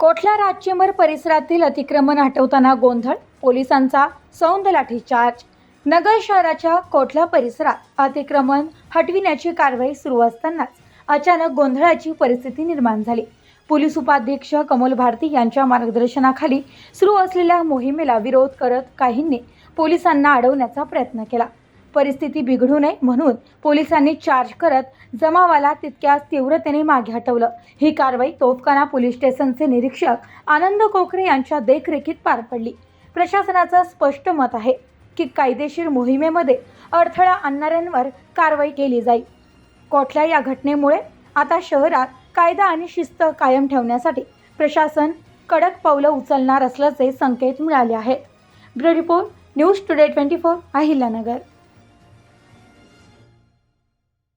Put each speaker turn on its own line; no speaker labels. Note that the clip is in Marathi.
कोठला राजचेंबर परिसरातील अतिक्रमण हटवताना गोंधळ, पोलिसांचा सौंद लाठीचार्ज। नगर शहराच्या कोठला परिसरात अतिक्रमण हटविण्याची कारवाई सुरू असतानाच अचानक गोंधळाची परिस्थिती निर्माण झाली। पोलीस उपाधीक्षक अमोल भारती यांच्या मार्गदर्शनाखाली सुरू असलेल्या मोहिमेला विरोध करत काहींनी पोलिसांना अडवण्याचा प्रयत्न केला। परिस्थिती बिघडू नये म्हणून पोलिसांनी चार्ज करत जमावाला तितक्याच तीव्रतेने मागे हटवलं। ही कारवाई तोफखाना पोलीस स्टेशनचे निरीक्षक आनंद कोकरे यांच्या देखरेखीत पार पडली। प्रशासनाचं स्पष्ट मत आहे की कायदेशीर मोहिमेमध्ये अडथळा आणणाऱ्यांवर कारवाई केली जाईल। कोठल्या या घटनेमुळे आता शहरात कायदा आणि शिस्त कायम ठेवण्यासाठी प्रशासन कडक पावलं उचलणार असल्याचे संकेत मिळाले आहेत। Bureau report, news today 24, Ahilyanagar.